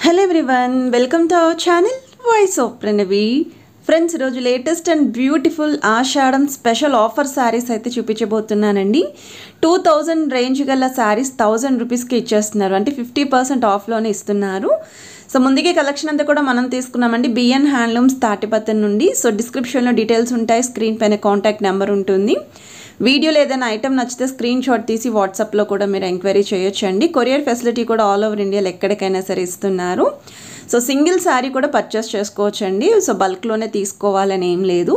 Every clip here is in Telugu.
Hello everyone, welcome to our channel Voice of Pranavi. Friends, ఈరోజు latest and beautiful Ashadham special offer sarees అయితే చూపించబోతున్నానండి. 2000 రేంజ్ గల సారీస్ 1000 రూపీస్కి ఇచ్చేస్తున్నారు, అంటే 50% ఆఫ్లోనే ఇస్తున్నారు. సో ముందుకే కలెక్షన్ అంతా కూడా మనం తీసుకున్నామండి బిఎన్ హ్యాండ్లూమ్స్ తాటిపత్రి నుండి. సో డిస్క్రిప్షన్లో డీటెయిల్స్ ఉంటాయి, స్క్రీన్ పైన కాంటాక్ట్ నెంబర్ ఉంటుంది. వీడియోలో ఏదైనా ఐటమ్ నచ్చితే స్క్రీన్ షాట్ తీసి వాట్సాప్లో కూడా మీరు ఎంక్వైరీ చేయొచ్చండి. కొరియర్ ఫెసిలిటీ కూడా ఆల్ ఓవర్ ఇండియాలో ఎక్కడికైనా సరే ఇస్తున్నారు. సో సింగిల్ శారీ కూడా పర్చేస్ చేసుకోవచ్చండి. సో బల్క్లోనే తీసుకోవాలని ఏం లేదు.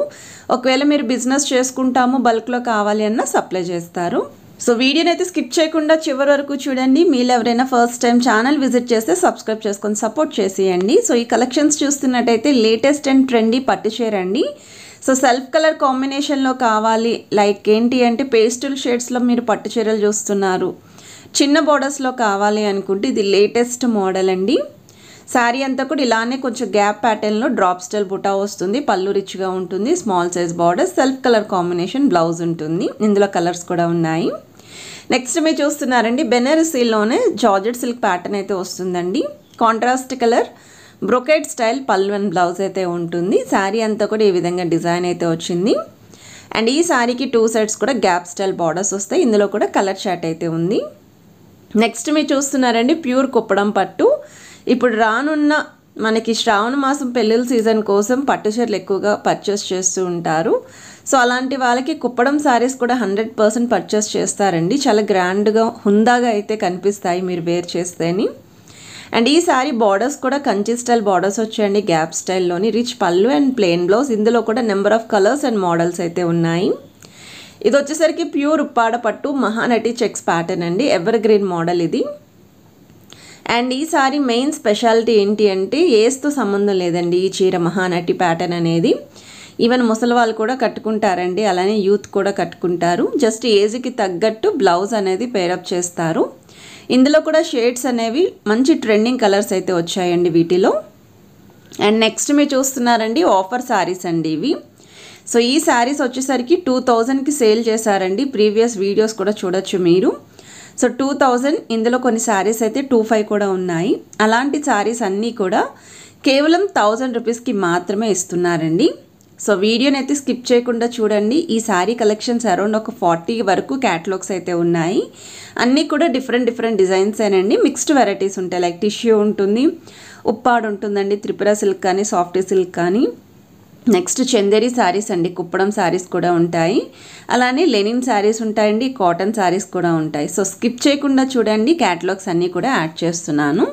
ఒకవేళ మీరు బిజినెస్ చేసుకుంటాము బల్క్లో కావాలి అన్న సప్లై చేస్తారు. సో వీడియోని అయితే స్కిప్ చేయకుండా చివరి వరకు చూడండి. మీరు ఎవరైనా ఫస్ట్ టైం ఛానల్ విజిట్ చేస్తే సబ్స్క్రైబ్ చేసుకొని సపోర్ట్ చేసేయండి. సో ఈ కలెక్షన్స్ చూస్తున్నట్టయితే లేటెస్ట్ అండ్ ట్రెండీ పట్టు చీర అండి. సో సెల్ఫ్ కలర్ కాంబినేషన్లో కావాలి, లైక్ ఏంటి అంటే పేస్టల్ షేడ్స్లో మీరు పట్టు చీరలు చూస్తున్నారు. చిన్న బోర్డర్స్లో కావాలి అనుకుంటే ఇది లేటెస్ట్ మోడల్ అండి. శారీ అంతా కూడా ఇలానే కొంచెం గ్యాప్ ప్యాటర్న్లో డ్రాప్ స్టైల్ బుటా వస్తుంది. పళ్ళు రిచ్గా ఉంటుంది, small size border, self colour combination blouse ఉంటుంది. ఇందులో కలర్స్ కూడా ఉన్నాయి. నెక్స్ట్ మీరు చూస్తున్నారండి బెనారసీలోనే జార్జెట్ సిల్క్ ప్యాటర్న్ అయితే వస్తుందండి. కాంట్రాస్ట్ కలర్ బ్రొకెట్ స్టైల్ పళ్ళు అండ్ బ్లౌజ్ అయితే ఉంటుంది. శారీ అంతా కూడా ఈ విధంగా డిజైన్ అయితే వచ్చింది. అండ్ ఈ శారీకి 2 సైడ్స్ కూడా గ్యాప్ స్టైల్ బార్డర్స్ వస్తాయి. ఇందులో కూడా కలర్ చార్ట్ అయితే ఉంది. నెక్స్ట్ మీరు చూస్తున్నారండి ప్యూర్ కుప్పడం పట్టు. ఇప్పుడు రానున్న మనకి శ్రావణ మాసం పెళ్ళిళ్ళ సీజన్ కోసం పట్టు చీరలు ఎక్కువగా పర్చేస్ చేస్తూ ఉంటారు. సో అలాంటి వాళ్ళకి కుప్పడం శారీస్ కూడా 100% పర్చేస్ చేస్తారండి. చాలా గ్రాండ్గా హుందాగా అయితే కనిపిస్తాయి మీరు వేర్ చేస్తేని. అండ్ ఈ శారీ బార్డర్స్ కూడా కంచి స్టైల్ బార్డర్స్ వచ్చాయండి, గ్యాప్ స్టైల్లోని. రిచ్ పళ్ళు అండ్ ప్లెయిన్ బ్లౌజ్. ఇందులో కూడా number of colours and models అయితే ఉన్నాయి. ఇది వచ్చేసరికి ప్యూర్ ఉప్పాడ పట్టు మహానటి చెక్స్ ప్యాటర్న్ అండి, ఎవర్ గ్రీన్ మోడల్ ఇది. అండ్ ఈ సారీ మెయిన్ స్పెషాలిటీ ఏంటి అంటే ఏజ్తో సంబంధం లేదండి. ఈ చీర మహానటి ప్యాటర్న్ అనేది ఈవెన్ ముసలి వాళ్ళు కూడా కట్టుకుంటారండి, అలానే యూత్ కూడా కట్టుకుంటారు. జస్ట్ ఏజ్కి తగ్గట్టు బ్లౌజ్ అనేది పేరప్ చేస్తారు. ఇందులో కూడా షేడ్స్ అనేవి మంచి ట్రెండింగ్ కలర్స్ అయితే వచ్చాయండి వీటిలో. అండ్ నెక్స్ట్ మీరు చూస్తున్నారండి ఆఫర్ శారీస్ అండి ఇవి. సో ఈ శారీస్ వచ్చేసరికి 2000కి సేల్ చేశారండి. ప్రీవియస్ వీడియోస్ కూడా చూడొచ్చు మీరు. సో 2000, ఇందులో కొన్ని శారీస్ అయితే 25 కూడా ఉన్నాయి. అలాంటి శారీస్ అన్నీ కూడా కేవలం 1000 రూపీస్కి మాత్రమే ఇస్తున్నారండి. సో వీడియోని అయితే స్కిప్ చేయకుండా చూడండి. ఈ శారీ కలెక్షన్స్ అరౌండ్ ఒక 40 వరకు క్యాటలాగ్స్ అయితే ఉన్నాయి. అన్నీ కూడా డిఫరెంట్ డిజైన్స్ ఏనండి. మిక్స్డ్ వెరైటీస్ ఉంటాయి, లైక్ టిష్యూ ఉంటుంది, ఉప్పాడు ఉంటుందండి, త్రిపుర సిల్క్ కానీ, సాఫ్ట్ సిల్క్ కానీ. నెక్స్ట్ చందేరి శారీస్ అండి, కుప్పడం శారీస్ కూడా ఉంటాయి. అలానే లెనిన్ శారీస్ ఉంటాయండి, కాటన్ శారీస్ కూడా ఉంటాయి. సో స్కిప్ చేయకుండా చూడండి, క్యాటలాగ్స్ అన్నీ కూడా యాడ్ చేస్తున్నాను.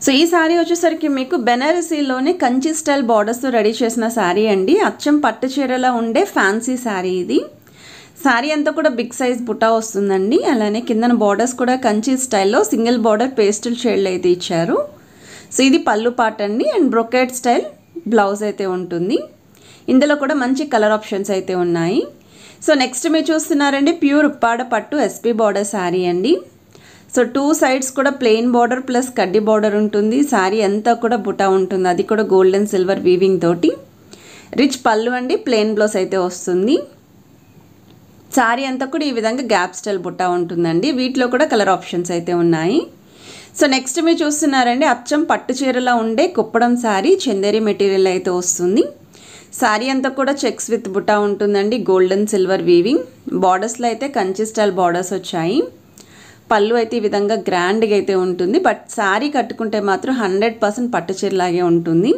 సో ఈ శారీ వచ్చేసరికి మీకు బెనారసీలోనే కంచి స్టైల్ బార్డర్స్తో రెడీ చేసిన శారీ అండి. అచ్చం పట్టు చీరలా ఉండే ఫ్యాన్సీ శారీ ఇది. శారీ అంతా కూడా బిగ్ సైజ్ బుటా వస్తుందండి. అలానే కిందన బార్డర్స్ కూడా కంచి స్టైల్లో సింగిల్ బార్డర్ పేస్టల్ షేడ్లో అయితే ఇచ్చారు. సో ఇది పళ్ళు పార్ట్ అండి అండ్ బ్రొకెట్ స్టైల్ బ్లౌజ్ అయితే ఉంటుంది. ఇందులో కూడా మంచి కలర్ ఆప్షన్స్ అయితే ఉన్నాయి. సో నెక్స్ట్ మీరు చూస్తున్నారండి ప్యూర్ ఉప్పాడ పట్టు ఎస్పీ బార్డర్ శారీ అండి. సో 2 సైడ్స్ కూడా ప్లెయిన్ బార్డర్ ప్లస్ కడ్డీ బార్డర్ ఉంటుంది. శారీ అంతా కూడా బుటా ఉంటుంది, అది కూడా గోల్డ్ అండ్ సిల్వర్ వీవింగ్ తోటి. రిచ్ పళ్ళు అండి, ప్లెయిన్ బ్లౌజ్ అయితే వస్తుంది. శారీ అంతా కూడా ఈ విధంగా గ్యాప్ స్టైల్ బుటా ఉంటుందండి. వీటిలో కూడా కలర్ ఆప్షన్స్ అయితే ఉన్నాయి. సో నెక్స్ట్ మీరు చూస్తున్నారండి అచ్చం పట్టు చీరలా ఉండే కుప్పడం శారీ, చందేరి మెటీరియల్ అయితే వస్తుంది. శారీ అంతా కూడా చెక్స్ విత్ బుటా ఉంటుందండి, గోల్డ్ అండ్ సిల్వర్ వీవింగ్. బార్డర్స్లో అయితే కంచి స్టైల్ బార్డర్స్ వచ్చాయి. పళ్ళు అయితే ఈ విధంగా గ్రాండ్గా అయితే ఉంటుంది. బట్ శారీ కట్టుకుంటే మాత్రం 100% పట్టు చీరలాగే ఉంటుంది.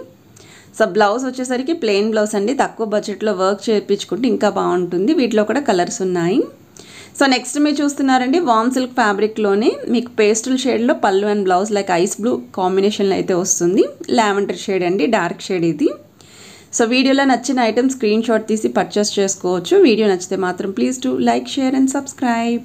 సో బ్లౌజ్ వచ్చేసరికి ప్లెయిన్ బ్లౌజ్ అండి. తక్కువ బడ్జెట్లో వర్క్ చేయించుకుంటే ఇంకా బాగుంటుంది. వీటిలో కూడా కలర్స్ ఉన్నాయి. సో నెక్స్ట్ మీరు చూస్తున్నారండి వామ్ సిల్క్ ఫ్యాబ్రిక్లోనే మీకు పేస్టల్ షేడ్లో పళ్ళు and blouse like ice blue కాంబినేషన్లో అయితే వస్తుంది. లావెండర్ షేడ్ అండి, డార్క్ షేడ్ ఇది. సో వీడియోలో నచ్చిన ఐటమ్ స్క్రీన్ షాట్ తీసి పర్చేస్ చేసుకోవచ్చు. వీడియో నచ్చితే మాత్రం please to like, share and subscribe.